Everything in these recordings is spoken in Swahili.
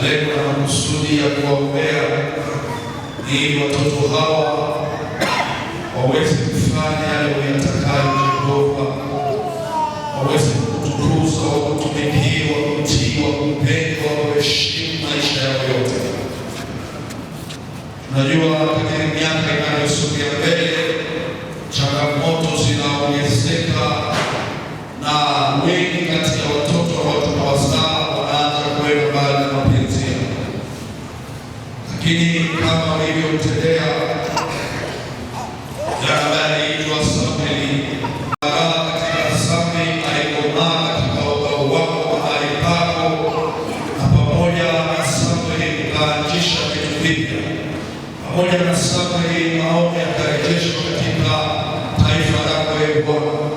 lengo na makusudi ya kuwaombea ili watoto hawa waweze kufanya yale uyatakayo Jehova, waweze kutukuza, kutumikia, kutii, kupenda, kuheshimu maisha yao yote. Najua katika miaka inayosogea mbele changamoto zinaongezeka, na wengi kati ya watoto ambao tunawazaa wanaanza kwenda mbali na mapenzi yao, lakini kama walivyotendea ambaye anaitwa Samweli, katika Samweli alikomaa katika ukoo wako mahali pako, na pamoja na Samweli ukaanzisha vitu vipya, pamoja na Samweli maombi yakarejeshwa katika taifa lako ewe Bwana.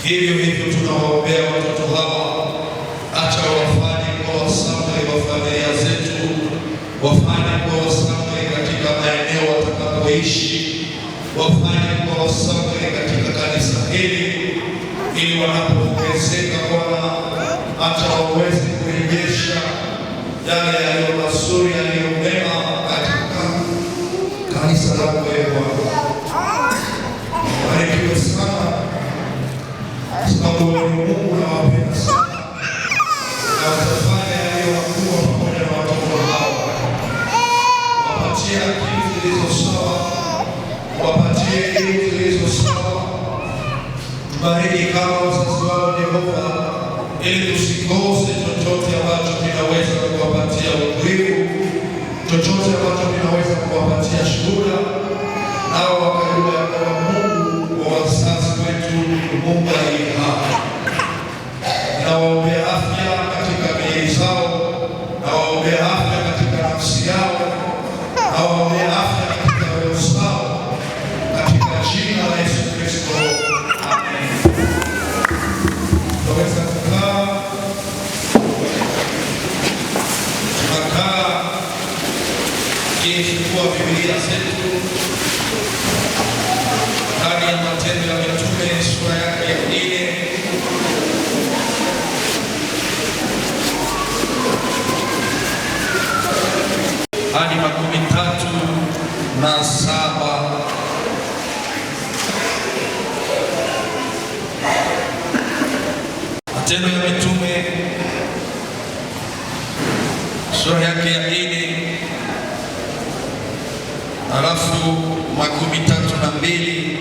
Hivyo hivyo tunawaombea watoto hawa, acha wafanye kwa Samweli wa familia zetu, wafanye kwa Samweli katika maeneo watakapoishi, wafanye kwa Samweli katika kanisa hili, ili wanapoongezeka Bwana, acha waweze kurejesha yale yaliyo mazuri, yaliyo mema katika kanisa lako ewe Bwana. Barikiwe sana, sababu wewe ni Mungu na wapenda sana, na utafanya yaliyo makubwa pamoja na watoto hawa. Wapatie akili zilizo sawa, wapatie elimu zilizo sawa. Tubariki kama wazazi wao Jehova, ili tusikose chochote ambacho kinaweza kuwapatia utulivu, chochote ambacho kinaweza kuwapatia shuhuda, nao wakajua ya kwamba Mungu wa wazazi wetu Mungu aliye hai. Nawaombea afya katika miili zao, nawaombea afya katika nafsi yao, nawaombea afya katika roho zao, katika jina la Yesu Kristo, amen. Tunaweza kukaa, tunakaa tukifungua Biblia zetu ndani ya Matendo ya Mitume sura yake ya 4 hadi 37. Matendo ya Mitume sura yake ya 4 halafu 32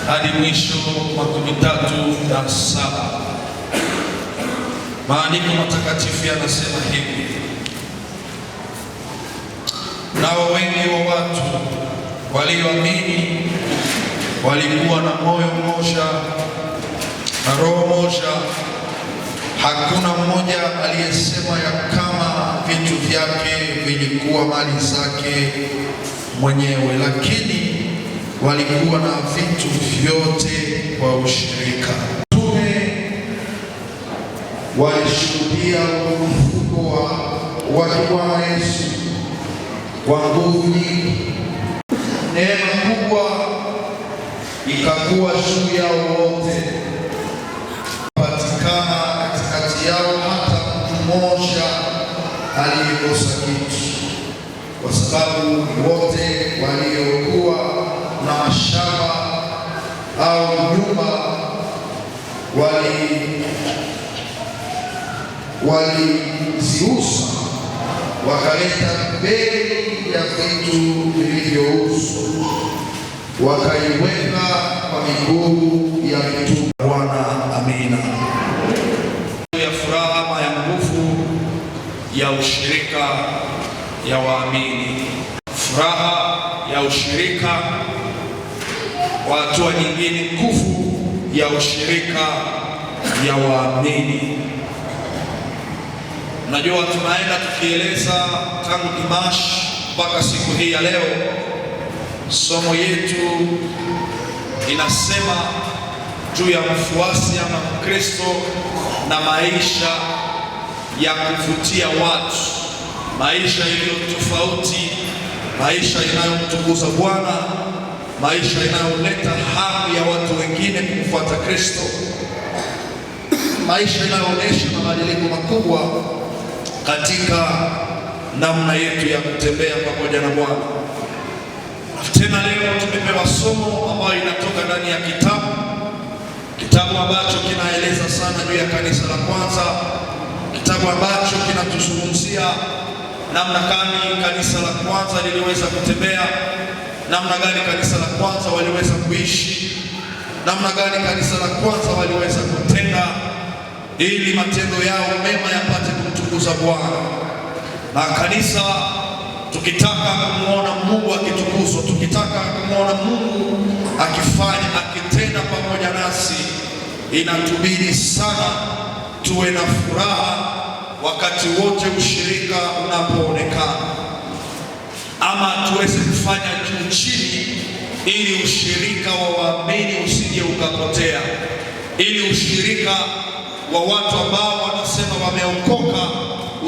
hadi mwisho 37. Maandiko matakatifu yanasema hivi: nao wengi wa watu walioamini walikuwa na moyo mmoja na roho moja. Hakuna mmoja aliyesema ya kama vitu vyake vilikuwa mali zake mwenyewe, lakini walikuwa na vitu vyote kwa ushirika. Mitume walishuhudia ufufuo wa Bwana Yesu kwa nguvu nyingi. Neema kubwa ikakuwa juu yao wote, patikana katikati yao hata mtu mmoja aliyekosa kitu, kwa sababu wote waliokuwa na mashamba au nyumba waliziuza, wakaleta bei ya vitu vilivyouzwa, wakaiweka kwa miguu ya mitume. Bwana, amina. Ya furaha ama ya nguvu ya ushirika ya waamini, furaha ya ushirika wa hatua nyingine, nguvu ya ushirika ya waamini. Najua tunaenda tukieleza tangu Dimash mpaka siku hii ya leo. Somo yetu inasema juu ya mfuasi ama Mkristo na maisha ya kuvutia watu, maisha iliyo tofauti, maisha inayomtukuza Bwana, maisha inayoleta hamu ya watu wengine kumfuata Kristo, maisha inayoonyesha mabadiliko makubwa katika namna yetu ya kutembea pamoja na Bwana. Tena leo tumepewa somo ambayo inatoka ndani ya kitabu ambacho kinaeleza sana juu ya kanisa la kwanza, kitabu ambacho kinatuzungumzia namna gani kanisa la kwanza liliweza kutembea, namna gani kanisa la kwanza waliweza kuishi, namna gani kanisa la kwanza waliweza kutenda ili matendo yao mema yapate kumtukuza Bwana. Na kanisa, tukitaka kumwona Mungu akitukuzwa, tukitaka kumwona Mungu akitenda pamoja nasi, inatubidi sana tuwe na furaha wakati wote ushirika unapoonekana, ama tuweze kufanya juu chini ili ushirika wa waamini usije ukapotea, ili ushirika wa watu ambao wanasema wameokoka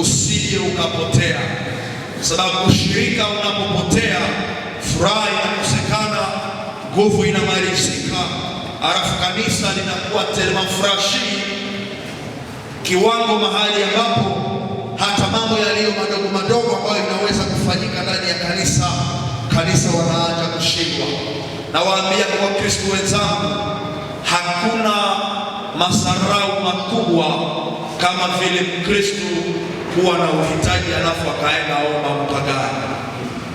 usije ukapotea. Sababu ushirika unapopotea, furaha inakosekana, nguvu inamalizika, alafu kanisa linakuwa telmafrashi, kiwango mahali ambapo hata mambo yaliyo madogo madogo ambayo inaweza kufanyika ndani ya kanisa wanaacha kushindwa. Na waambia kwa Wakristo wenzangu, hakuna masarau makubwa kama vile Mkristo kuwa na uhitaji alafu akaenda omba mpagani.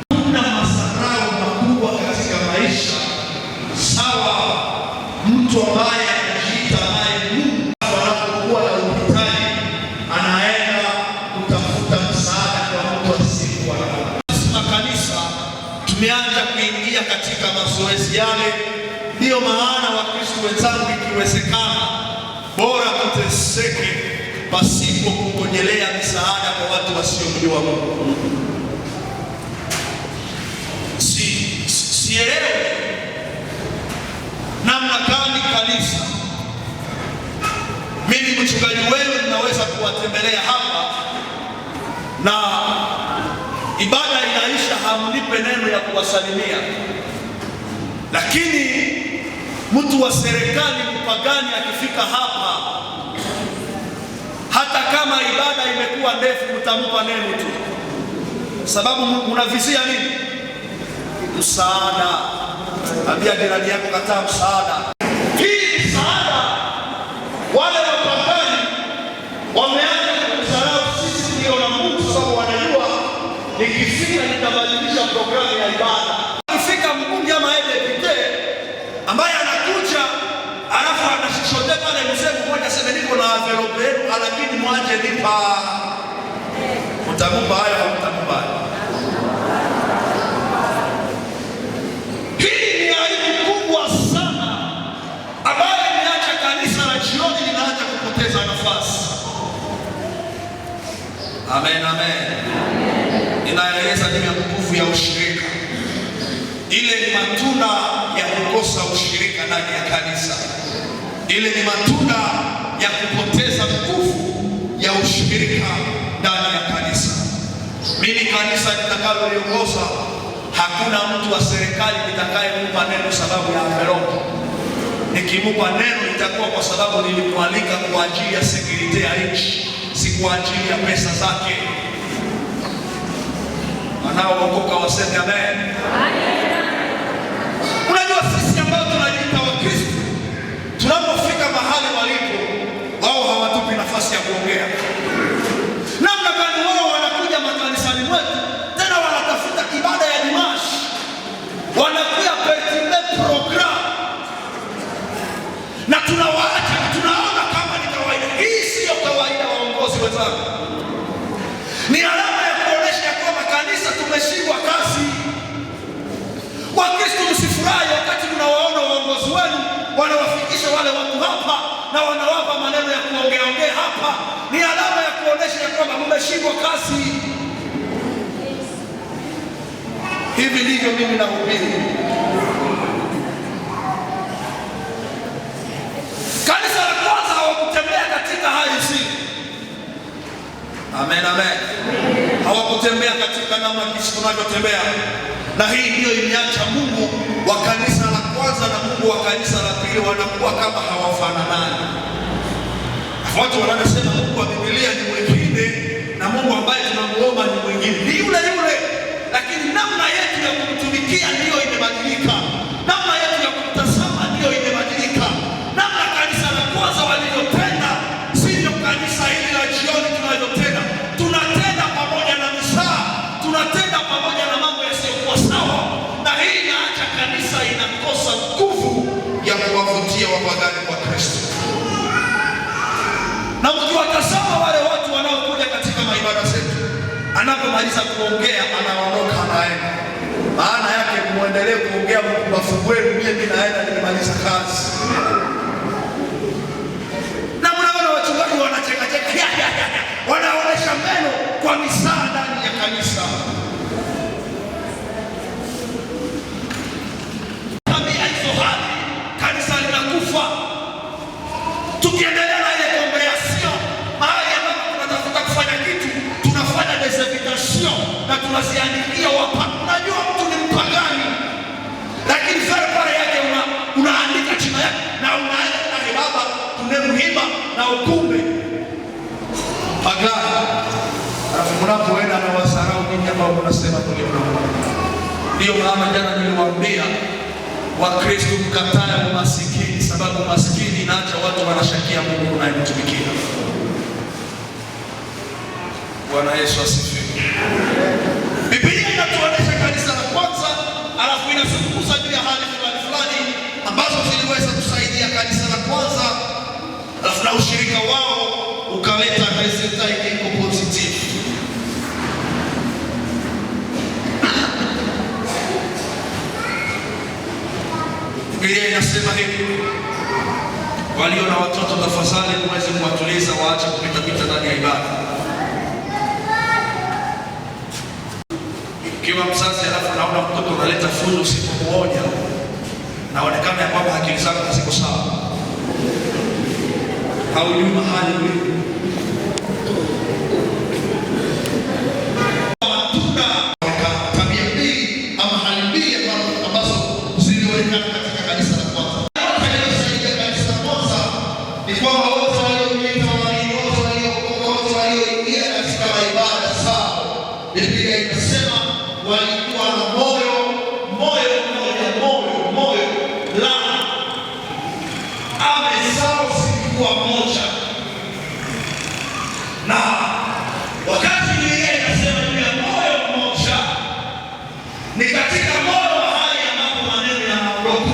Kuna masarau makubwa katika maisha sawa mtu ambaye anajiita naye Mungu anapokuwa na uhitaji anaenda kutafuta msaada kwa mtu asiyekuwa na Mungu. Kanisa tumeanza kuingia katika mazoezi yale. Ndiyo maana Wakristo wenzangu, ikiwezekana bora tuteseke pasipo kungojelea misaada kwa watu wasiomjua Mungu. Sielewi namna gani kanisa, mimi mchungaji wenu ninaweza kuwatembelea hapa na ibada inaisha, hamnipe neno ya kuwasalimia, lakini mtu wa serikali mpagani akifika hapa, hata kama ibada imekuwa ndefu, mtampa neno tu, sababu unavizia nini? Msaada. Ambia jirani yako, kataa msaada. Hii msaada, wale wapagani wameanza kumsahau sisi ndio na Mungu, sababu wanajua nikifika nitabadilisha programu ya ibada. Ikifika mbunge ama deputy ambaye anakuja alafu anashishote pale mzee mmoja aseme niko na envelope yenu, lakini mwache nipa, mtampa hayo au mtampa hayo. Hii ni aibu kubwa sana ambayo imeacha kanisa la jioni linaanza kupoteza nafasi. Amen, amen. Inaeleza juu ya nguvu ya ushirika. Ile ni matunda ya kukosa ushirika ndani ya kanisa. Ile ni matunda ya kupoteza nguvu ya ushirika ndani ya kanisa. Mimi kanisa nitakaloliongoza, hakuna mtu wa serikali nitakayempa neno sababu ya envelope. Nikimupa neno itakuwa kwa sababu nilimwalika kwa ajili ya security ya nchi, si kwa ajili ya pesa zake. Wanaookoka waseme amen. Unajua sisi ambao tunajiita Wakristo, tunapofika mahali walipo wao hawatupi nafasi ya kuongea. Namna gani wao wanakuja makanisani mwetu, tena wanatafuta ibada ya dimashi, wanakuja pertimbe program, na tunawaacha, tunaona kama ni kawaida. Hii siyo kawaida, waongozi wenzangu. Ni alama ya kuonesha kwamba kanisa tumeshindwa kazi. Wakristo, msifurahi wakati mnawaona waongozi wenu wanawafikisha wale watu hapa na wanawapa maneno ya kuongea hapa. Ni alama ya kuonesha kwamba mmeshindwa kazi. Hivi ndivyo mimi nahubiri. Kanisa la kwanza hawakutembea katika hali hii. Amen, amen. Hawakutembea katika namna sisi tunavyotembea. Na hii ndio imeacha Mungu wa kanisa la kwanza na Mungu wa kanisa la pili wanakuwa kama hawafanani. Watu wanasema Mungu wa Biblia ni mwingine na Mungu katika ibada zetu, anapomaliza kuongea anaondoka anaenda. Maana yake muendelee kuongea mpumbavu wenu, mimi naenda nimemaliza kazi. Na mnaona wachungaji wanacheka cheka, wanaonesha meno kwa misaa ndani ya kanisa. Tabia hizo hali kanisa linakufa. Tukiendelea na ile kuombea, sio mahali ambapo tunatafuta kufanya kitu, tunafanya deservitation na tunaziandikia wapa. Unajua mtu ni mpagani, lakini pale yake unaandika chini yake na unaenda na baba tunemuhimba na ukumbe pagani. Alafu mnapoenda na wasarau ninyi ambao mnasema tuliona. Ndio maana jana niliwaambia Wakristo mkatae umasikini, sababu maskini inaacha watu wanashakia Mungu unayemtumikia. Bwana Yesu asifiwe. Biblia inatuonesha kanisa la kwanza, alafu inazungumza juu ya hali fulani ambazo ziliweza kusaidia kanisa la kwanza, alafu na ushirika wao ukaleta resulta iko positive. Biblia inasema hivi, walio na watoto tafadhali muweze kuwatuliza, waache kupita ndani ya ibada. Ukiwa mzazi alafu naona mtoto unaleta fujo usipomuonya, naonekana ya kwamba akili zako haziko sawa, haujui mahali ulipo. Tabia mbili ama hali mbili ambazo zilionekana katika kanisa la kwanza. Kanisa la kwanza ni kwamba wote walioingia katika ibada zao, Biblia inasema walikuwa na moyo la ame zao zilikuwa moja. Na wakati Biblia inasema juu ya moyo mmoja, ni katika moyo mahali ambapo maneno yanaondoka,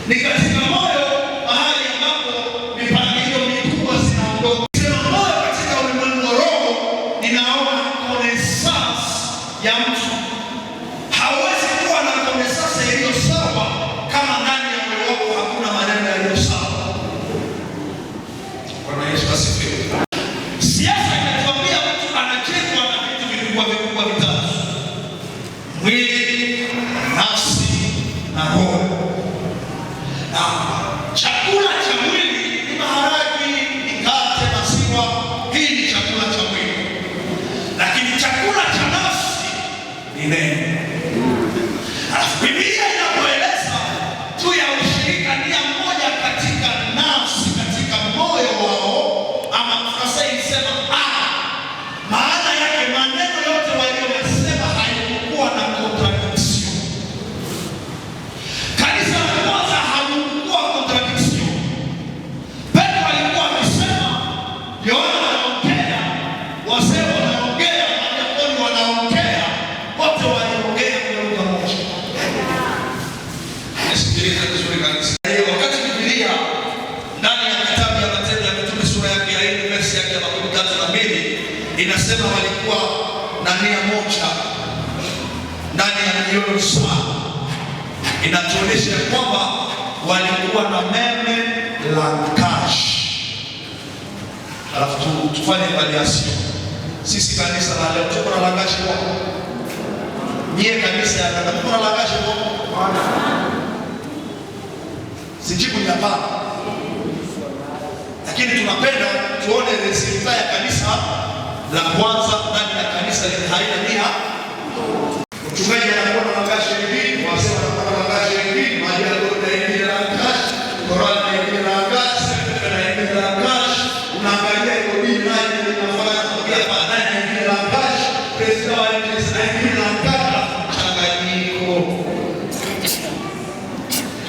ni katika moyo mahali ambapo mipangilio mikubwa zinaondoka. Sema moyo katika ulimwengu wa roho, ninaona renaissance ya mtu. Hawezi kuwa na renaissance iliyo sawa kama ndani ya moyo wako hakuna maneno yaliyo sawa. Bwana Yesu asifiwe. Siasa inatuambia mtu anachekwa na vitu vikubwa vitatu: mwili, nafsi na roho. Na chakula cha mwili ni maharagi, mikate, maziwa. Hii ni chakula cha mwili, lakini chakula cha nafsi ni neno. Alafu Biblia inapoeleza juu ya ushirika nia mmoja katika nafsi, katika moyo wao, ama Mfasiri ilisema maana yake maneno yote waliyosema haikuwa na contradiction. Kanisa la kwanza halikuwa contradiction. Petro alikuwa akisema, Yohana anaongea, wazee wanaongea, madiakoni wanaongea, wote waliongea kwa lugha moja. Nisikilize vizuri kanisa. Wakati Biblia ndani ya kitabu ya Matendo ya Mitume sura yake ya 4 verse yake ya 32 inasema walikuwa na nia moja ndani ya mioyo sawa. Inatuonyesha kwamba walikuwa na meme langage. Alafu tufanye evaluation. Sisi kanisa la leo tuko na langage moja. Nyie kanisa ya Kanda tuko na langage moja. Sijibu ni hapana. Lakini tunapenda tuone resulta ya kanisa la kwanza ndani ya kanisa lenye haina nia. Mchungaji anakuwa na langage nyingine, wazee wanakuwa na langage nyingine, maji yanakuwa na langage, Qur'an na langage, Sura na langage. Unaangalia hiyo dini nayo inafanya kwa baadaye na langage, president wa kanisa na langage, mchanganyiko.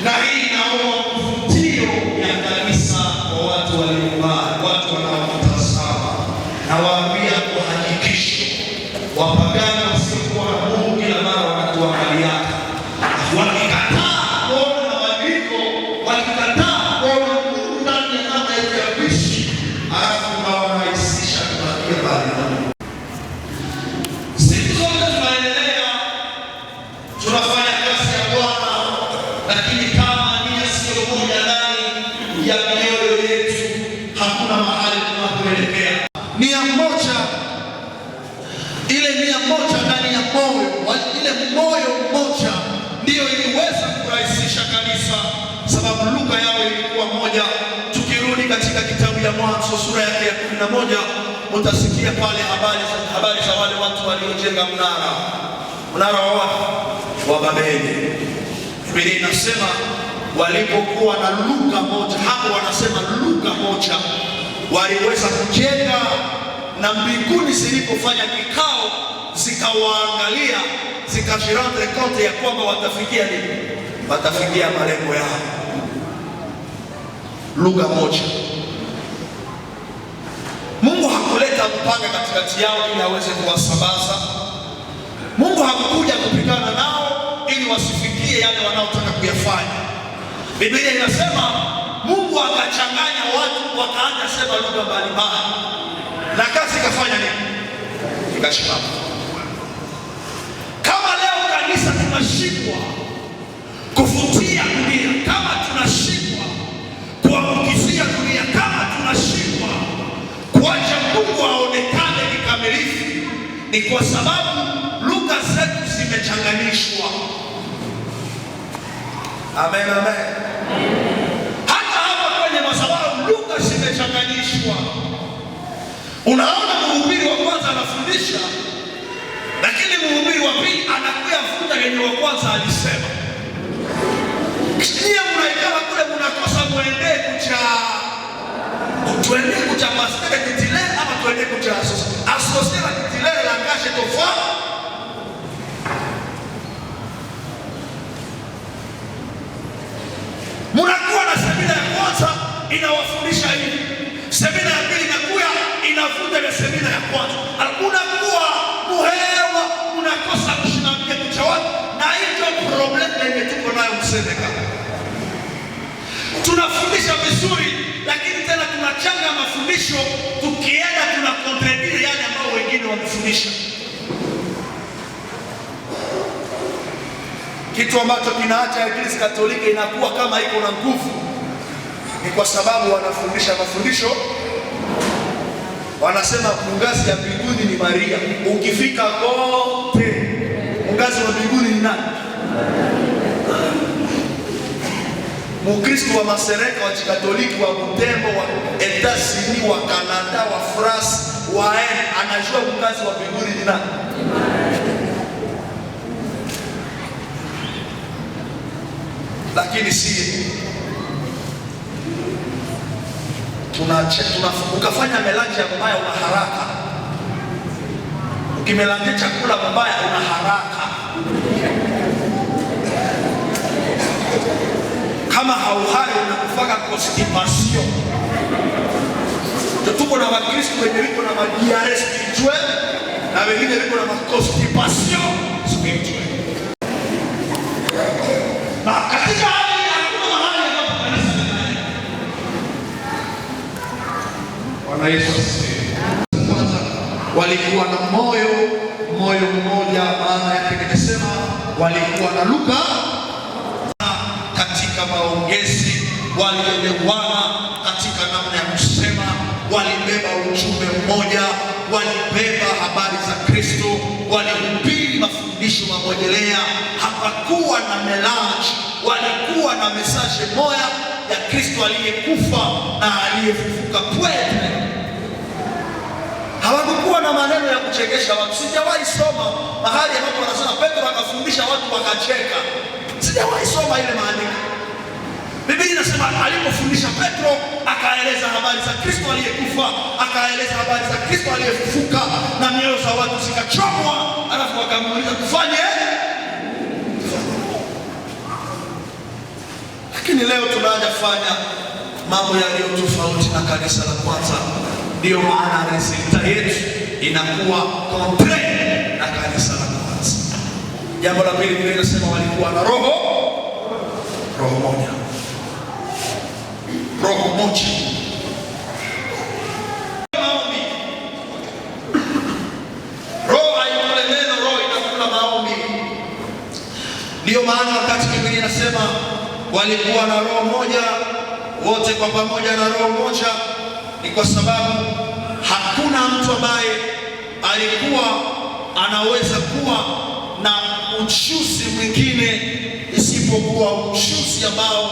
Na hii inaona mvutio ya kanisa kwa watu waliombali, watu wanaotazama. Na waambia kwa hakikisho, wapagani wasiokuwa na Mungu kila mara wanatuangalia. Wakikataa kuona mabadiliko, wakikataa kuona Mungu ndani ya namna ya kuishi, alafu wanarahisisha kubakia bali. ndiyo iliweza kurahisisha kanisa, sababu lugha yao ilikuwa moja. Tukirudi katika kitabu ya Mwanzo sura yake ya 11, mtasikia pale habari za wale watu waliojenga mnara wa Babeli. Biblia inasema walipokuwa na lugha moja, hapo wanasema lugha moja, waliweza kujenga, na mbinguni zilipofanya kikao zikawaangalia, zikashirante kote ya kwamba watafikia nini? Watafikia malengo yao. Lugha moja. Mungu hakuleta mpanga katikati yao ili aweze kuwasambaza. Mungu hakukuja kupigana nao ili wasifikie yale wanaotaka kuyafanya. Biblia inasema Mungu akachanganya watu, wakaanza sema lugha mbalimbali, na kazi ikafanya nini? Ikashimama. Kama leo kanisa tunashikwa kufutia dunia, kama tunashikwa kuambukizia dunia, kama tunashikwa kuacha Mungu aonekane kikamilifu, ni kwa sababu lugha zetu zimechanganyishwa. Amen, amen. Hata hapa kwenye madhabahu lugha zimechanganyishwa. Unaona mhubiri wa kwanza anafundisha, lakini mhubiri wa pili anakuya futa yenye wa kwanza alisema. Nyie mnaikala kule mnakosa muendee tuendee kucha pastere kitile ama tuendee kucha asosiera kitile la kashe tofa. Munakuwa na semina ya kwanza inawafundisha hivi, semina ya pili inakuya inafuta ile semina ya kwanza. Unakuwa muhewa, unakosa kushimamia kucha watu, na hiyo problem yenye tuko nayo Msendeka. Tunafundisha vizuri, lakini tena tunachanga mafundisho, tukienda tunakontredire yale ambao wengine wamefundisha. Kitu ambacho kinaacha Eklezia Katoliki inakuwa kama iko na nguvu ni kwa sababu wanafundisha mafundisho, wanasema ngazi ya mbinguni ni Maria. Ukifika kote ngazi wa mbinguni ni nani? Mukristo wa Masereka, wa Kikatoliki, wa Butembo, wa Etats-Unis, wa Canada, wa France, wa anajua ngazi wa mbinguni ni nani? Lakini si ukafanya melange ya mbaya una haraka. Ukimelange chakula mbaya una haraka. Kama hauhari unakufaka constipation. Tuko na Wakristo wenye wiko na madiare spirituel na wengine wiko na constipation spirituel. Na katika hali hakuna mahali ambapo kanisa linaenda. Bwana Yesu asifiwe. Kwanza walikuwa na moyo mmoja, maana yake nimesema walikuwa na lugha. Katika maongezi walielewana, katika namna ya kusema walibeba ujumbe mmoja, walibeba habari za Kristo, walihubiri mafundisho mamojelea. Hapakuwa na melange, walikuwa na mesaje moja ya Kristo aliyekufa na aliyefufuka pwete. Hawakuwa na maneno ya kuchekesha watu. Sijawahi soma mahali ambapo wanasema Petro akafundisha watu wakacheka. Sijawahi soma ile maandiko. Biblia inasema alipofundisha Petro akaeleza habari za Kristo aliyekufa, akaeleza habari za Kristo aliyefufuka, na mioyo za watu zikachomwa, alafu wakamuuliza tufanye. Lakini leo tunaanza kufanya mambo yaliyo tofauti na kanisa la kwanza. Ndio maana resulta yetu inakuwa kontre na kanisa la kwanza. Jambo la pili, Biblia inasema walikuwa na roho moja. Roho moja. Maombi. Roho haikule neno, roho inakula maombi. Ndio maana wakati Biblia inasema walikuwa na roho moja, wote kwa pamoja na roho moja, ni kwa sababu hakuna mtu ambaye alikuwa anaweza kuwa na ujuzi mwingine isipokuwa ushuzi ambao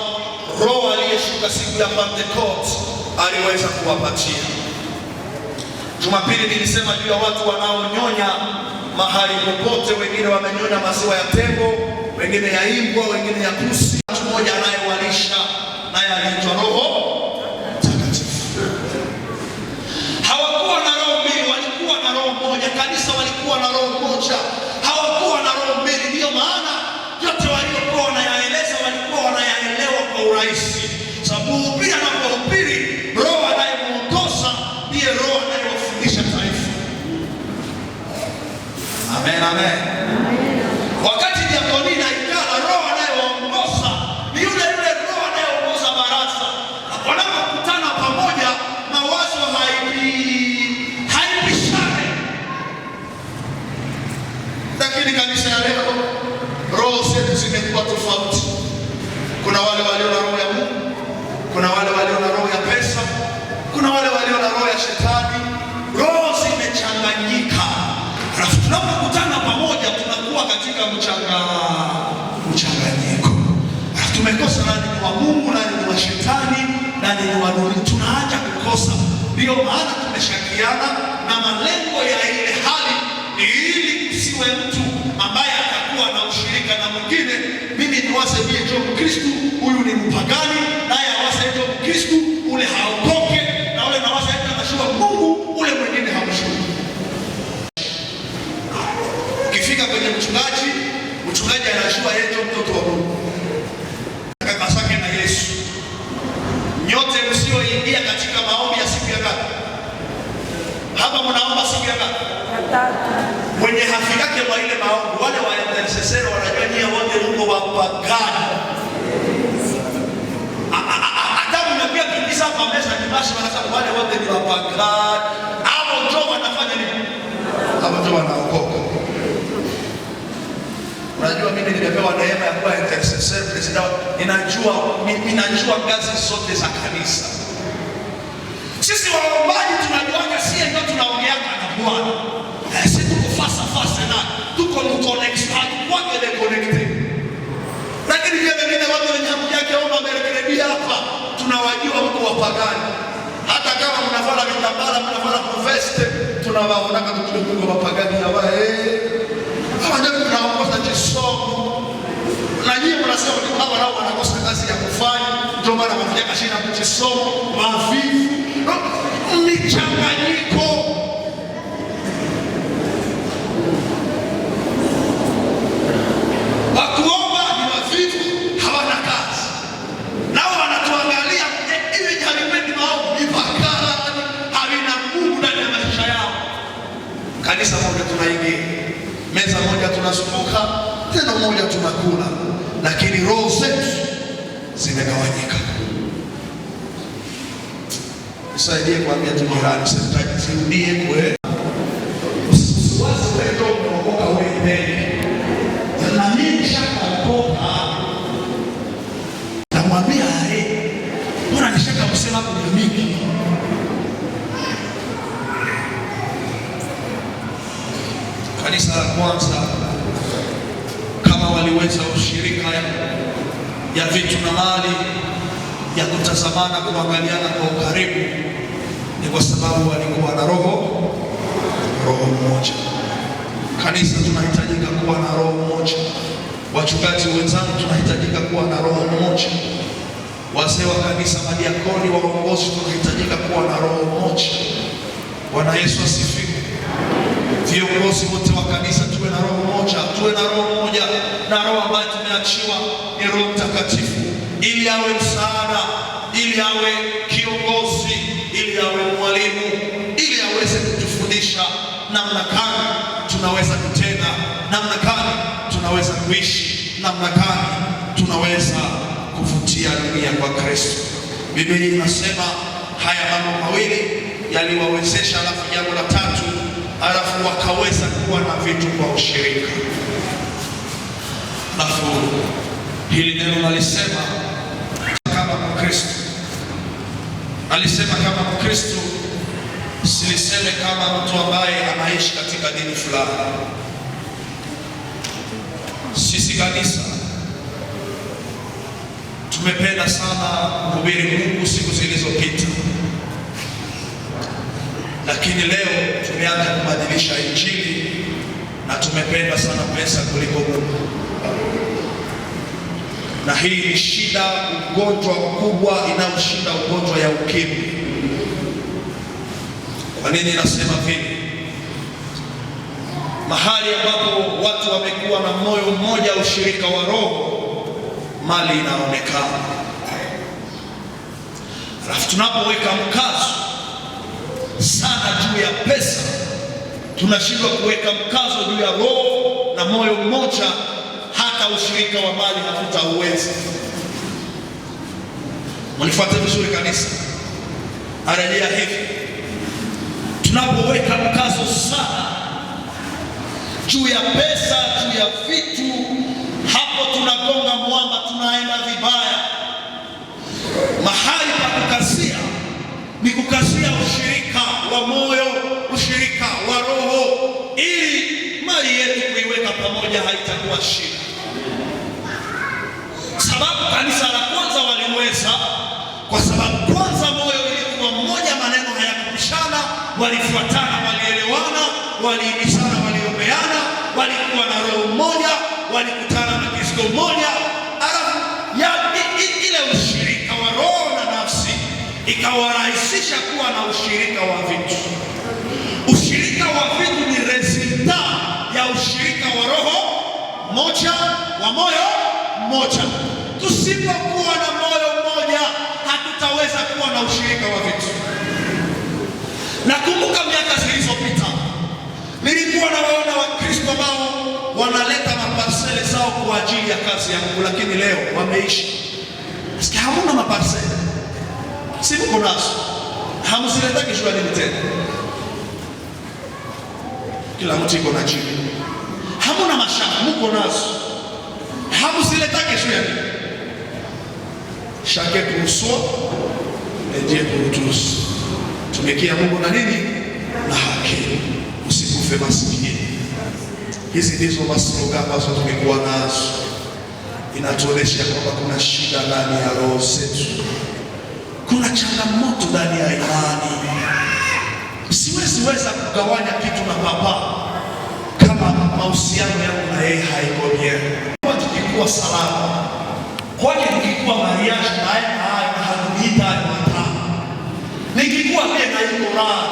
Roho aliyeshuka siku ya Pentecost aliweza kuwapatia. Jumapili nilisema juu ya watu wanaonyonya mahali popote. Wengine wamenyonya maziwa ya tembo, wengine ya imbwa, wengine ya pusi. Mtu mmoja anayewalisha naye anaitwa Roho Mtakatifu. Hawakuwa na roho mbili, walikuwa na roho moja. Kanisa walikuwa na roho moja, hawakuwa na roho mbili. Ndiyo maana yote waliokuwa wanayaeleza walikuwa wanayaelewa kwa urahisi, sababu mhubiri anapohubiri, Roho anayemuongoza ndiye Roho anayewafundisha taifa. Amen, amen. Wakati diakoni na ikala, Roho anayewaongoza ni yule yule Roho anayeongoza baraza. Wanapokutana pamoja, mawazo haipishane. Lakini kanisa ya leo, roho zetu zimekuwa tofauti. Kuna wale walio na roho ya Mungu, kuna wale walio na roho ya pesa, kuna wale walio na roho ya shetani. Roho zimechanganyika. Alafu tunapokutana pamoja tunakuwa katika mchanganyiko. Tumekosa nani ni wa Mungu, nani ni wa shetani, nani ni wa dunia. Tunaacha kukosa. Ndio maana tumeshakiana, na malengo ya ile hali ni ili usiwe mtu ambaye atakuwa na ushirika na mwingine. Mimi niwaze ndiye ndio Mkristo, huyu ni mpagani, naye awaze ndio Mkristo, ule haokoke, na ule nawaze ndio anashua Mungu, ule mwingine hamshui. Ukifika kwenye mchungaji anashua yeye ndio mtoto wa Mungu. Kaka zake na Yesu. Nyote msioingia katika maombi ya siku ya ngapi? Hapa mnaomba siku ya ngapi? Mwenye hafikake kwa ile maombi, wale wa intercessor wanajua nyie wote mko wapagani. Hata mnakuja kibisa kwa meza ni basi wanasema wale wote ni wapagani. Hao ndio wanafanya nini? Hao ndio wanaokoka. Unajua mimi nimepewa neema ya kuwa intercessor president. Ninajua ngazi zote za kanisa. Sisi waombaji tunajuaga sie ndio tunaongea na Bwana. Sisi tuko fasa na tuko connected, kwake the connected. Lakini vile vile watu wenye hamu yake omba mbele hapa tunawajua mko wapagani. Hata kama mnavala vitambala, mnavala vest, tunawaona kama tuko wapagani hawa. Hawa ndio tunaongoza kisomo. Na nyinyi mnasema ni hawa nao wanakosa kazi ya kufanya, ndio maana wanafanya kazi na kisomo, mavivu. Michanganyiko. Wakuomba ni wavivu, hawana kazi. Nao wanatuangalia hivi halipendi maombi, mpaka havina Mungu ndani ya maisha yao. Kanisa moja tunaingia, meza moja tunazunguka, tena moja tunakula, lakini roho zetu zimegawanyika. Nisaidie kuambia tu jirani, sitaki sirudie kwe. Usiwaze wewe ndio unaokoka wewe mbele. Na mimi shakaokoka. Namwambia mbona nishaka kusema kwa mimi. Kanisa la kwanza kama waliweza ushirika ya vitu na mali, ya kutazamana, kuangaliana kwa ukaribu, ni kwa sababu walikuwa na roho moja. Kanisa tunahitajika kuwa na roho moja. Wachungaji wenzangu tunahitajika kuwa na roho moja. Wazee wa kanisa, madiakoni, waongozi tunahitajika kuwa na roho moja. Bwana Yesu asifiwe. Viongozi wote wa kanisa tuwe na roho moja, tuwe na roho moja, na roho ambayo tumeachiwa ni Roho Mtakatifu, ili awe msaada, ili awe kiongozi, ili awe mwalimu, ili aweze kutufundisha namna gani tunaweza kutenda, namna gani tunaweza kuishi, namna gani tunaweza kuvutia dunia kwa Kristo. Biblia inasema haya mambo mawili yaliwawezesha, alafu jambo la tatu, alafu wakaweza kuwa na vitu kwa ushirika. Alafu hili neno nalisema kama Mkristo. Alisema kama Mkristo, siliseme kama mtu ambaye anaishi katika dini fulani. Sisi kanisa Tumependa sana kuhubiri Mungu siku zilizopita, lakini leo tumeanza kubadilisha Injili na tumependa sana pesa kuliko Mungu. Na hii ni shida, ugonjwa mkubwa inayoshinda ugonjwa ya ukimwi. Kwa nini nasema vile? Mahali ambapo watu wamekuwa na moyo mmoja, ushirika wa roho, mali inaonekana. Alafu tunapoweka mkazo sana juu ya pesa, tunashindwa kuweka mkazo juu ya roho na moyo mmoja, hata ushirika wa mali hatutauweza. Mnifuate vizuri kanisa. Arejea hivi, tunapoweka mkazo sana juu ya pesa, juu ya vitu, hapo tunagonga mwamba, tunaenda vibaya. Mahali pa kukasia ni kukasia ushirika wa moyo, ushirika wa roho, ili mali yetu kuiweka pamoja haitakuwa shida. Sababu kanisa la kwanza waliweza, kwa sababu kwanza moyo ulikuwa mmoja, maneno hayakupishana, walifuatana, walielewana, waliibishana, waliombeana, walikuwa na roho moja, walikutana na Kristo mmoja. Alafu ile ushirika wa roho na nafsi ikawarahisisha kuwa na ushirika wa vitu. Ushirika wa vitu ni resulta ya ushirika wa roho moja, wa moyo mmoja. Tusipokuwa na moyo mmoja, hatutaweza kuwa na ushirika wa vitu. Nakumbuka miaka zilizopita nilikuwa nawaona Wakristo ambao wanaleta maparsele zao kwa ajili ya kazi ya Mungu, lakini leo wameishi. Sikia, hamuna maparsele. Si mko nazo, hamziletaki shule nini tena? Kila mtu iko na jibu. Hamuna mashamba, mko nazo, hamziletaki shule nini? Chacun pour soi et Dieu pour tous. Tumekia Mungu na nini? Na haki. Usikufe masikini. Hizi ndizo maslogan ambazo tumekuwa nazo. Inatuonesha kwamba kuna shida ndani ya roho zetu, kuna changamoto ndani ya imani. Siwezi kugawanya kitu na baba kama mahusiano yangu na yeye haiko bien. Tukikuwa salama kwake, tukikuwa mariage naye na haduita mata, nikikuwa pia na iko raha,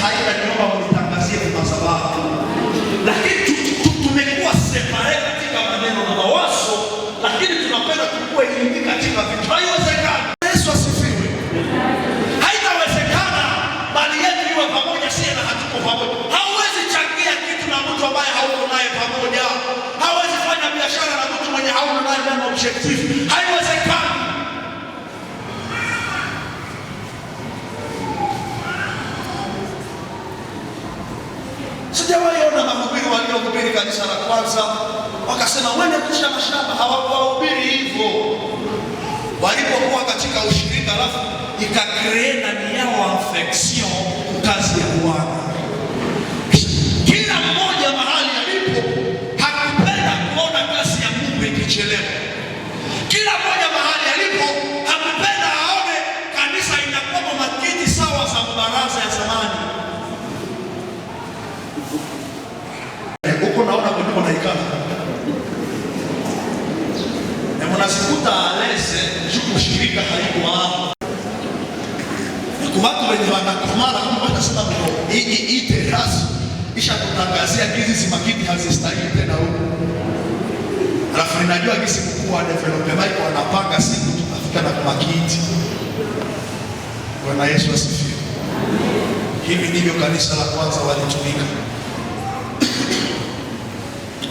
haina niomba mnitangazie kwa sababu, lakini tumekuwa separate katika maneno na mawazo, lakini tunapenda tukue hivi katika vitu. Haiwezekani. Yesu asifiwe. Haitawezekana bali yetu iwe pamoja, si na hatuko pamoja. Hauwezi changia kitu na mtu ambaye hauko naye pamoja. Hauwezi fanya biashara na mtu mwenye hauko naye kama objective. Haiwezekani. Sijawahi ona mahubiri waliohubiri kanisa la kwanza wakasema wende kusha mashamba. Hawakuhubiri hivyo. Walipokuwa katika ushirika, alafu ikakrea ndani yao affection kazi ya Bwana. Kila mmoja mahali alipo hakupenda kuona kazi ya Mungu ikichelewa. Kila mmoja mahali alipo hakupenda aone kanisa inakuwa makiti sawa za baraza ya zamani. Huko naona kwa naikana na mnasikuta alese juku shirika haiko hapo. Kwa watu wenye wanakomana kama wanasema hii terasi isha kutangazia hizi makiti hazistahili tena huko. Alafu ninajua kisi mkuu wa development iko wanapanga siku tutafika na makiti. Bwana Yesu asifiwe. Hivi ndivyo kanisa la kwanza walitumika.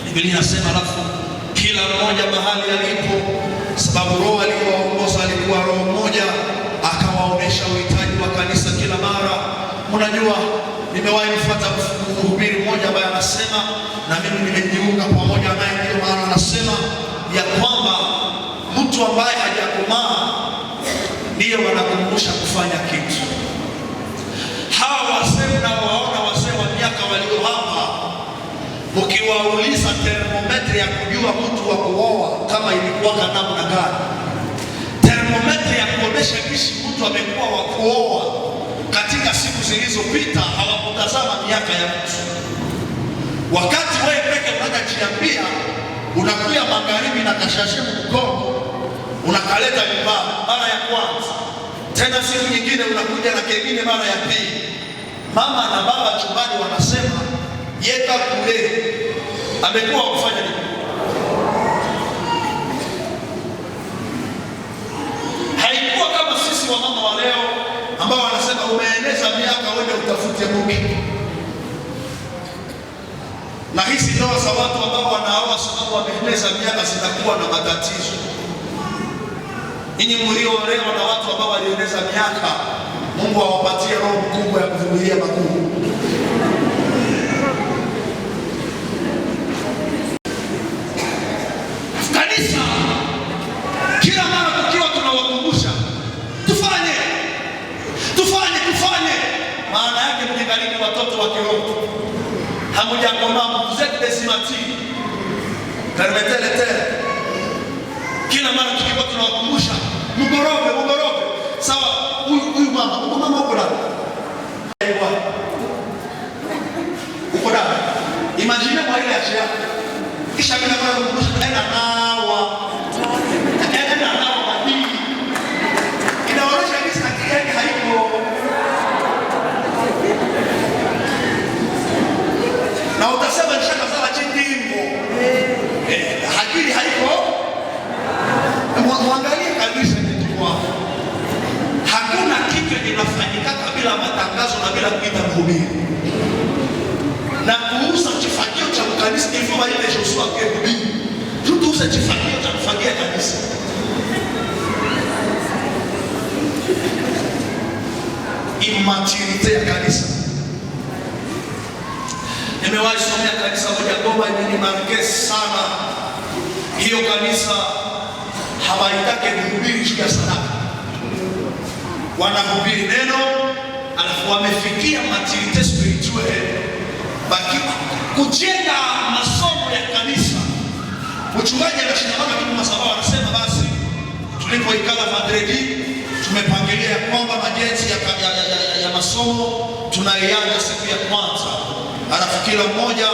Biblia inasema alafu kila mmoja mahali alipo, sababu roho aliyowaongoza alikuwa roho mmoja, akawaonesha uhitaji wa kanisa kila mara. Mnajua, nimewahi kufuata mhubiri mmoja ambaye anasema, na mimi nimejiunga pamoja naye, ndio maana anasema ya kwamba mtu ambaye hajakomaa ndiye wanakumbusha kufanya kitu. Hawa wazee na waona wazee wa miaka walio hapa, ukiwauliza termometri ya kujua mtu wa kuoa kama ilikuwa namna gani, termometer ya kuonesha kishi mtu amekuwa wa kuoa katika siku zilizopita. Hawakutazama miaka ya mtu. Wakati wewe peke unajiambia unakuya magharibi na kashashe mkono unakaleta nyumbani mara ya kwanza, tena siku nyingine unakuja na kengine mara ya pili, mama na baba chumbani wanasema yeka kule amekuwa kufanya nini? Haikuwa kama sisi wa mama wa leo ambao wanasema umeeneza miaka uende utafute mke. Na hizi ndoa za watu ambao wanaoa sababu wameeneza miaka zinakuwa na matatizo. Ninyi mlioolewa na watu ambao walieneza miaka, Mungu awapatie roho kubwa ya kuvumilia makuu. Kanisa kila mara tukiwa tunawakumbusha tufanye, maana yake mkikariki watoto wa kiroho hamujakomaa, vous êtes des immatures. Permettez-le. Kila mara tukiwa tunawakumbusha mugorobe. Sawa, huyu mama uko ndani. Uko ndani. Imagine kwa ile ajia. Kisha bila kukumbusha enda nawa. Hadi. Inaonyesha kisa yake haiko. Na utasema nishaka sala chindimbo. Hakili haiko. Mwangalie kabisa kitu kwa. Hakuna kitu kinafanyika bila matangazo na bila kuita mhubiri. Na kuuza kifagio cha kanisa hivyo bali ile Joshua akehubiri. Tuuze kifagio cha kufagia kanisa. Immaturity ya kanisa. Nimewahi somea kanisa moja Goma, imenimarke sana. Hiyo kanisa hawaitake kuhubiri juu ya sadaka. Wanahubiri neno, alafu wamefikia maturity spiritual. Baki kujenga masomo ya kanisa. Mchungaji anashinda kitu masababu anasema basi tulipoikala Madridi tumepangilia ya kwamba bajeti ya masomo tunaianza siku ya kwanza. Alafu kila mmoja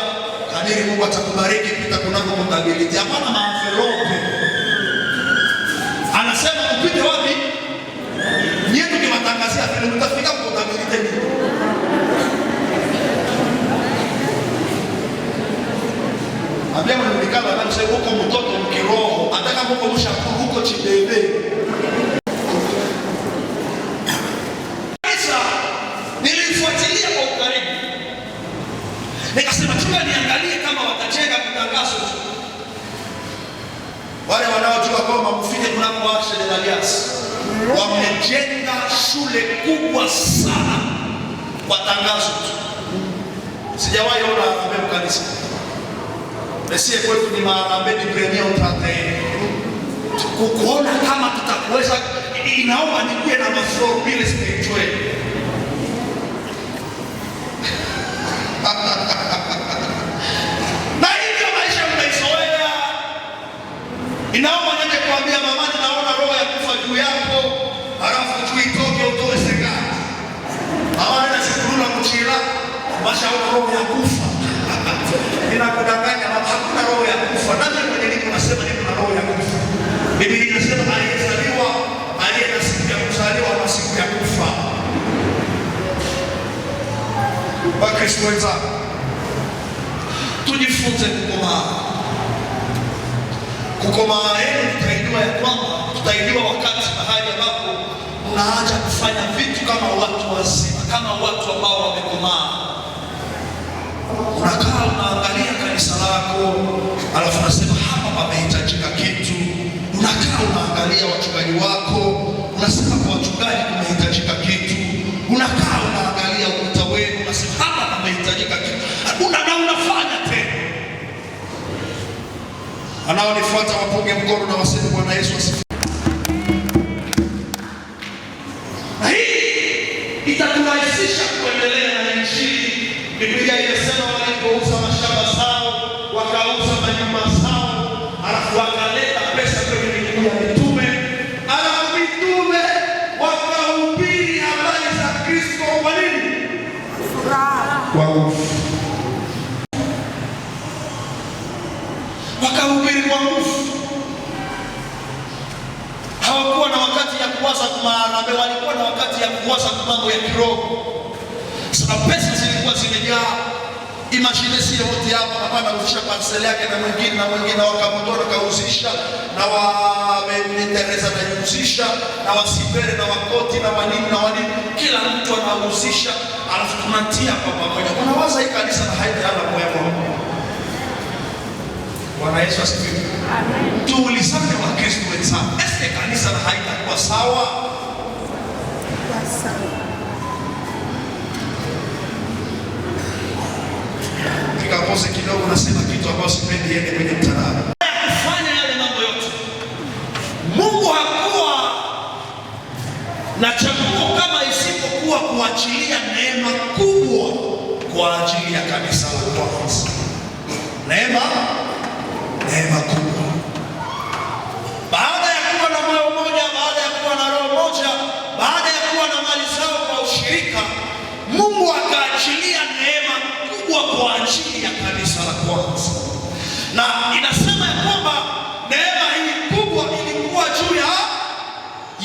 kadiri Mungu atakubariki pita kunako mtability. Hapana maenvelope. Anasema upite wapi? Nyetu kimatangazia vile mtafika mtability nini? Abia mnanikala na msema huko mtoto mkiroho, ataka huko mshakuru huko chibebe. Sasa nilifuatilia kwa ukaribu. Nikasema chunga niangalie kama watajenga kutangazo tu. Wale wanaojua kwamba mfike kunako washe de Alias wamejenga shule kubwa sana kwa tangazo tu. Sijawahi ona hapo kanisa. Mesie kwetu ni marambe ni premier utate. Kukuona kama tutakuweza inaomba nikuwe na maflow bila spiritual. Na hivyo maisha mmeizoea. Inaomba nje kuambia mama naona roho ya kufa juu yako, halafu tuitoke utoe sekati. Mama anasikula mchila, mashauri roho ya kufa. Ninakudanganya mama, hakuna roho ya kufa. Nani mwenye niko nasema niko na roho ya kufa? Biblia inasema aliyezaliwa, aliye na siku ya kuzaliwa na siku ya kufa. Wakristo wenzangu, tujifunze kukomaa. Kukomaa yenu tutaidiwa ya kwamba tutaidiwa wakati mahali ambapo unaanza kufanya vitu kama watu wazima, kama watu ambao wamekomaa. Unakaa unaangalia kanisa lako, alafu unasema hapa pamehitajika kitu. Unakaa unaangalia wachungaji wako, unasema kwa wachungaji kumehitajika kitu. Unakaa unaangalia ukuta wenu, unasema hapa pamehitajika kitu. Unafanya tena. Anaonifuata wapunge mkono na waseme Bwana Yesu asifiwe. Na hii itaturahisisha kuendelea na injili. Biblia inasema walipouza mashamba zao, wakauza manyumba zao, alafu wakaleta pesa kwenye miguu ya mitume, alafu wakahubiri kwa nguvu. Hawakuwa na wakati ya kuwaza maarabe, walikuwa na wakati ya kuwaza mambo ya kiroho. Sababu pesa zilikuwa zimejaa. Imagine sio wote hapa hapa anauzisha parcel yake na mwingine wakamdora kauzisha na wamenitereza na yuzisha na wasipere na wakoti na wanini kila mtu anauzisha, alafu tunatia kwa pamoja. Unawaza hii kanisa na haida hapa kwa Mungu. Bwana Yesu asifiwe. Amen. Tuulizane wa Kristo wenzangu, est-ce que kanisa na haida kwa sawa? Kikapose kidogo nasema kitu ambacho sipendi yende kwenye mtandao. Kufanya yale mambo yote. Mungu hakuwa na chaguo kama isipokuwa kuachilia neema kubwa kwa ajili ya kanisa la kwanza. Neema kubwa. Baada ya kuwa na moyo mmoja, baada ya kuwa na roho moja, baada ya kuwa na mali zao kwa ushirika, Mungu akaachilia neema kubwa kwa ajili ya kanisa la kwanza. Na inasema ya kwamba neema hii kubwa ilikuwa juu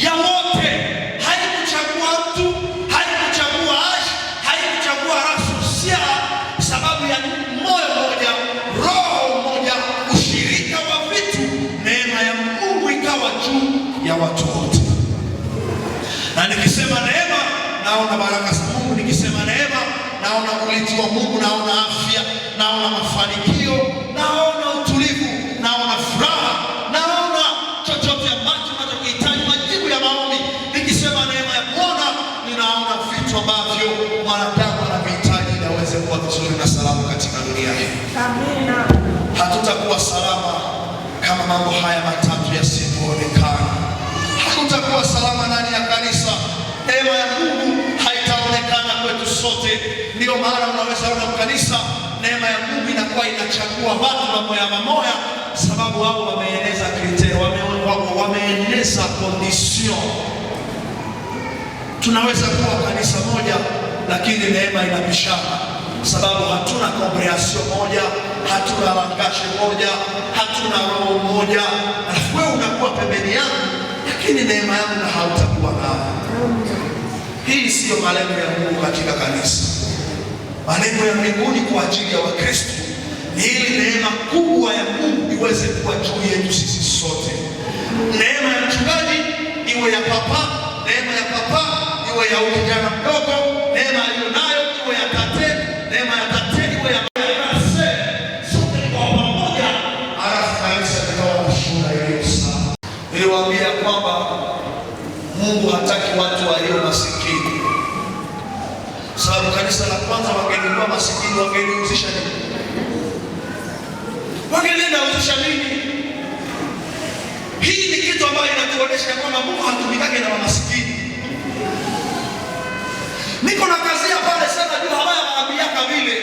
ya wote. Haikuchagua mtu, haikuchagua ashi, haikuchagua rasia, sababu ya moyo mmoja, roho moja, ushirika wa vitu. Neema ya Mungu ikawa juu ya watu wote. Na nikisema neema, naona baraka za Mungu. Nikisema neema, naona ulinzi wa Mungu, naona afya, naona mafanikio, naona utulivu, naona furaha, naona chochote ambacho tunachokihitaji, majibu ya maombi. Nikisema neema ya Bwana, ninaona vitu ambavyo mwanadamu anavihitaji ili aweze kuwa vizuri na salama katika dunia hii. Amina. Hatutakuwa salama kama mambo haya matatu yasipoonekana. Hatutakuwa salama ndani ya kanisa. Neema ya Mungu haitaonekana kwetu sote. Ndio maana unaweza ona kanisa, neema ya Mungu inakuwa inachagua watu mamoya, sababu wao wameeneza kriteria, wameeneza condition. Tunaweza kuwa kanisa moja lakini neema inabishana, sababu hatuna comprehension moja, hatuna langage moja, hatuna roho moja. Alafu wewe unakuwa pembeni yangu, lakini neema yangu hautakuwa nayo. Hii siyo malengo ya Mungu katika kanisa. Malengo ya mbinguni kwa ajili ya Wakristo ni ili neema kubwa ya Mungu iweze kuwa juu yetu sisi sote. Neema ya mchungaji iwe ya papa, neema ya papa iwe ya kijana mdogo, neema aliyonayo iwe ya tate, neema ya tate iwe ya mse, sote kwa pamoja, alafu kanisa likawa ushuhuda iliyo sawa. Niliwaambia kwamba Mungu hataki watu walio masikini. Sababu kanisa la kwanza wangelikuwa masikini, wangeliuzisha nini? Wangelinda uzisha nini? Hii ni kitu ambayo inatuonesha kwamba Mungu hatumikake na masikini. Niko na kazi ya pale sana juu hawaya maambiaka vile.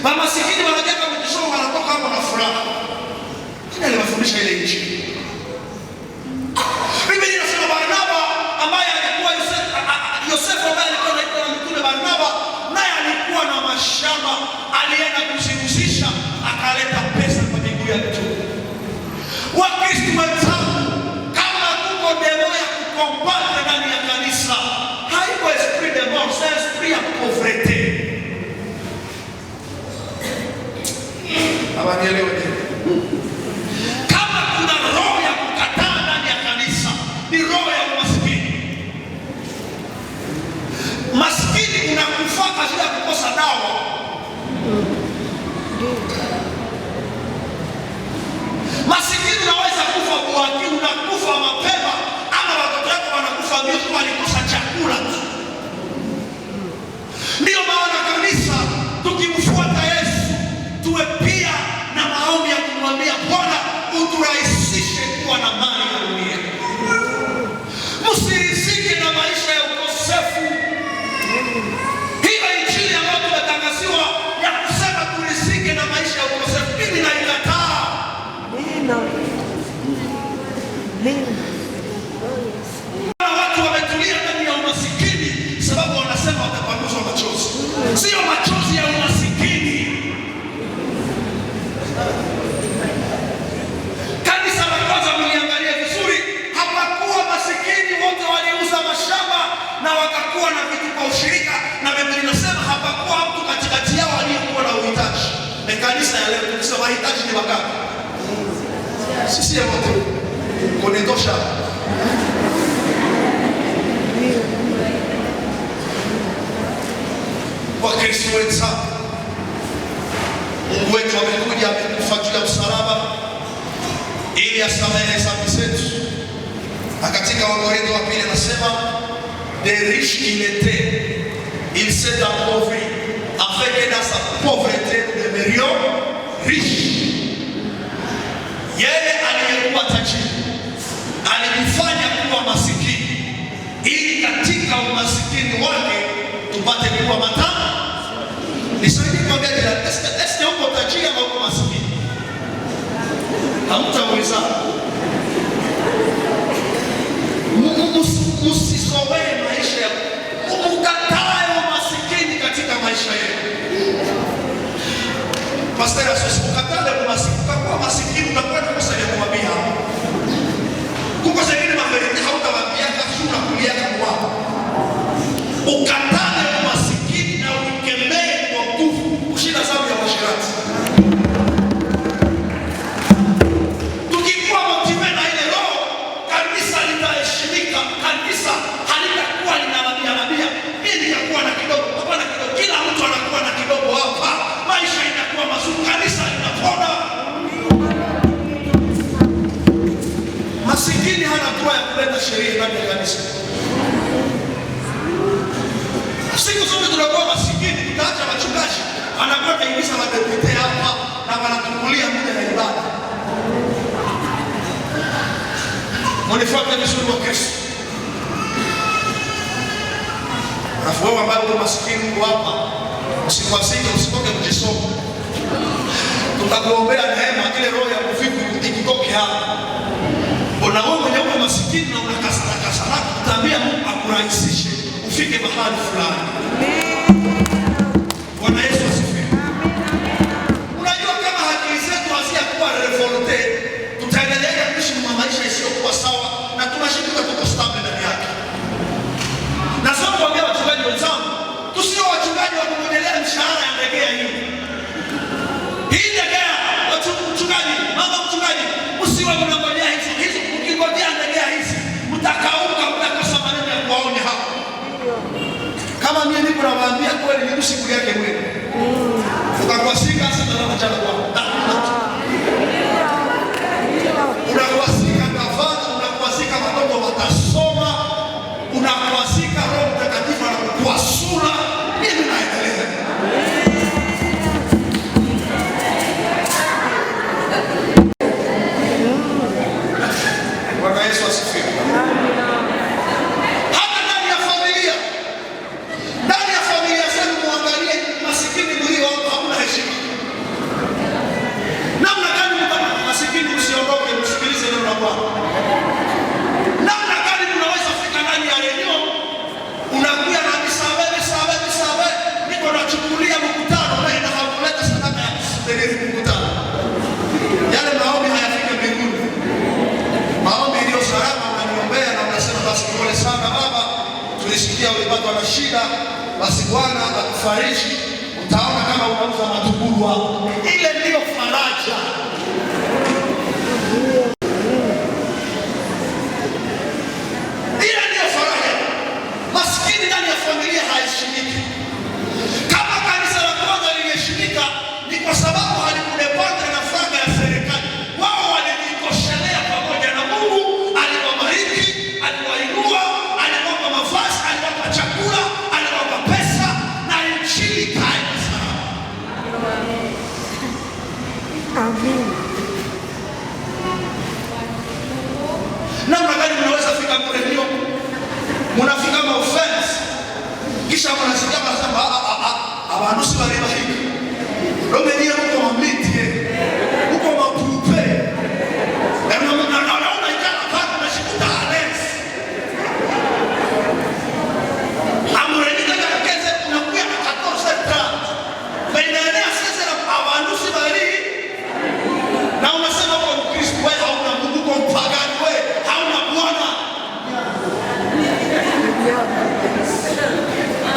Masikini wanajeka kujisoma, wanatoka hapo na furaha. Kina aliwafundisha ile nchi. Biblia inasema Barnaba ambaye alikuwa Yosefu ambaye alikuwa anaitwa mtume Barnaba, naye alikuwa na mashamba, alienda kuzihusisha, akaleta pesa kwa miguu ya mtu. Wakristo wenzangu, kama kuko demo ya kukompata ndani ya kanisa, haiko esprit de mort, c'est esprit ya pauvreté. Abanielewe. Kama kuna roho ya kukataa ndani ya kanisa, ni roho ya umaskini. Maskini unakufa kazi ya kukosa dawa. Maskini unaweza kufa kwa akili, unakufa mapema, ama watoto wako wanakufa bila walikosa chakula. Ndio maana kanisa tukimfuata Yesu tuwe pia na maombi ya kumwambia Bwana uturahisishe kuwa na mali ya dunia. Msirizike na maisha ya ukosefu. Hiyo injili ambayo tumetangaziwa Sisi ya wote kunitosha. Wakristo wenzangu, Mungu wetu amekuja amekufa juu ya msalaba ili asamehe dhambi zetu. Na katika Wakorintho wa pili anasema des riches il était, il s'est appauvri afin que dans sa pauvreté nous demeurions riches. Yeye aliyekuwa tajiri alijifanya kuwa masikini ili katika umasikini wake tupate kuwa matamu. Nisaidie kwambia jela, este uko tajiri ama uko masikini? Hamtaweza. Msizoee maisha ya mkatae umasikini katika maisha yenu. Pastor Asos, ukatale umasikini, kwa masikini utakwenda kusaidia kuambia. Kuko zingine maferiti hautawaambia kasura kulia kwa. Ukatale umasikini na ukemee kwa nguvu kushinda sababu ya washirati. Tukikuwa motive na ile roho, kanisa litaheshimika, kanisa halitakuwa linalabia. Mimi nitakuwa na kidogo, hapana kidogo. Kila mtu anakuwa na kidogo hapa. Maisha inakuwa mazuri, kanisa linapona. Masikini hana toa ya kuleta sheria ndani ya kanisa. Siku zote tunakuwa masikini, tutaacha wachungaji anakuwa kaingiza madepite hapa na wanatukulia muda ya ibada. Mnifuate vizuri wa Kristo. Alafu wewe ambaye uko masikini uko hapa, usikwazike, usitoke mjisoma. Tutakuombea neema ile roho ya kufiku ikitoke hapa. Una wewe mwenye uko masikini na unakasana, utaambia Mungu akurahisishe ufike mahali fulani. Bwana Yesu asifiwe. Unajua kama akili zetu hazijakuwa revolte, tutaendelea kuishi maisha isiyokuwa sawa na tunashindwa tuko stable ndani yake. Na sasa kuambia wachungaji wenzangu, tusio wachungaji wa kumodelea mshahara ya ndege hii. Hii ndege, wachungaji, mama mchungaji, usiwe mnangojea hizo. Ukingojea ndege hizi, mtakauka, mtakosa maneno ya kuwaonya hapa. Kama mimi niko nawaambia kweli, ni siku yake wewe. Ukakwasika sasa na mchana kwa. Unakwasika kafara, unakwasika watoto watasoma, unakwasika Roho Mtakatifu anakuwa sura. Mimi naendelea. Bwana Yesu asifiwe. Namna gani tunaweza fika ndani ya eneo, unakuja na misabe, niko nachukulia mkutano na hakuleta sadaka ya kusubiria mkutano. Yale maombi hayafiki mbinguni. Maombi ndio salama, unaniombea na unasema basi pole sana baba, tulisikia ulipatwa na shida, basi Bwana akufariji. Utaona kama unauza matuburu hapo. Ile ndio faraja. Kwa sababu halikudepanda na franga ya serikali. Wao walijitoshelea pamoja na Mungu. Aliwabariki, aliwainua, aliwapa mavazi, aliwapa chakula, aliwapa pesa na injili ikaenda salama. Amen. Namna gani mnaweza fika mrenio? Mnafika maofense. Kisha mnasikia mnasema abantu si bari bahika. Rome ni uko mamiti uko mapupe. Na unaona ikana paka na shikuta Alex. Amureni kaka keze unakuya na 14 trans. Baina sasa na abantu si bari. Na unasema kwa Kristo wewe hauna Mungu, kwa mpagani wewe hauna Bwana.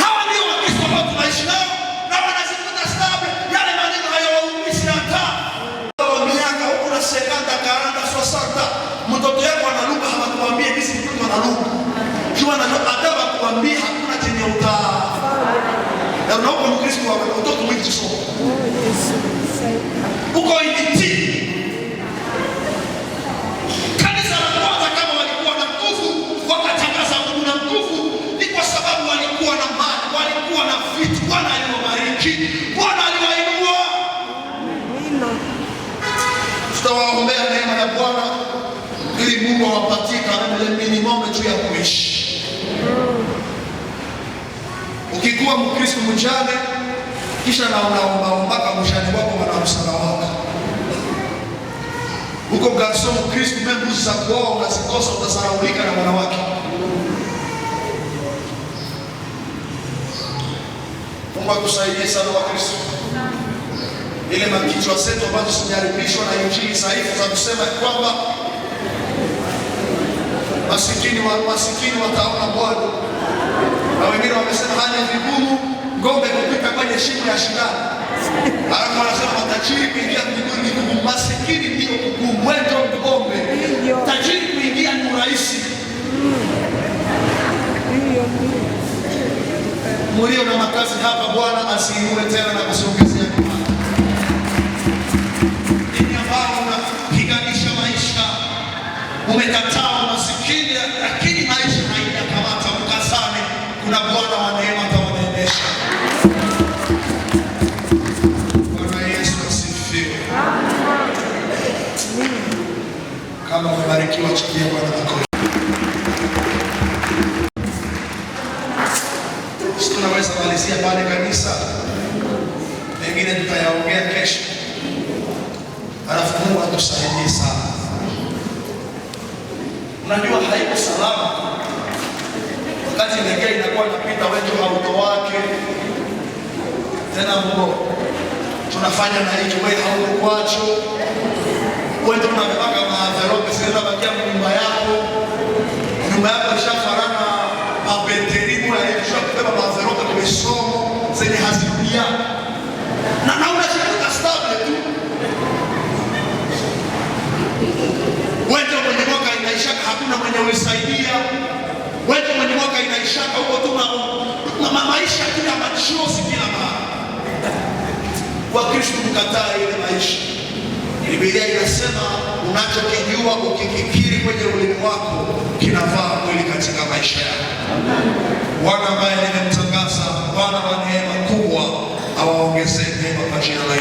Hawa ndio Wakristo ambao tunaishi nao na wanazikuta stable. Yale maneno hayo mtu wa kutoka mwingi soko. Uko initi. Kanisa la kwanza kama walikuwa na nguvu, wakatangaza Mungu na nguvu, ni kwa sababu walikuwa na mali, walikuwa na vitu. Bwana aliwabariki, Bwana aliwainua. Tutawaombea neema ya Bwana ili Mungu awapatie kama minimum tu ya kuishi. Ukikuwa Mkristo mjane kisha na unaomba mpaka mshani wako wana msala wako. Uko garso Mkristo membu za kwao unazikosa, utasaraulika na wanawake. Mungu atusaidie sana wa Kristo. Ile makichwa zetu ambazo sijaribishwa na injili dhaifu za kusema kwamba masikini wataona Bwana. Na wengine wamesema hali vigumu ngombe kupita kwenye shimo ya shindano. Alafu wanasema matajiri kuingia mbinguni ni vigumu, masikini ndio kugumu, mwendo ngombe. Tajiri kuingia ni rahisi. Mlio na makazi hapa Bwana asiinue tena na kusiongezea kipato. Ninyi ambao unapiganisha maisha, umekataa masikini lakini maisha haijakamata, mkazane. Kuna Bwana wa neema atawaneemesha. Bwana Yesu asifiwe. Kama umebarikiwa chikia Bwana makofi. Tunaweza malizia pale kanisa, pengine tutayaongea kesho. Alafu Mungu atusaidie sana. Unajua haiko salama wakati ndege inakuwa inapita wetu auto wake tena Mungu tunafanya na hicho wewe hauko kwacho, wewe tunabeba maaverope sasa bakia nyumba yako ishafarana mabeteri kwa hiyo tunabeba maaverope kwa somo zenye hazirudia na unashika stable tu. Wewe mwenye mwaka inaishaka hakuna mwenye ulisaidia. Wewe mwenye mwaka inaishaka huko tu na maisha tu ya machozi kila mara. Wakristo mkataa ile maisha. Biblia inasema unachokijua ukikikiri kwenye ulimi wako kinavaa mwili katika maisha yako. Bwana ambaye nimemtangaza, Bwana wa neema kubwa awaongezee neema kwa jina la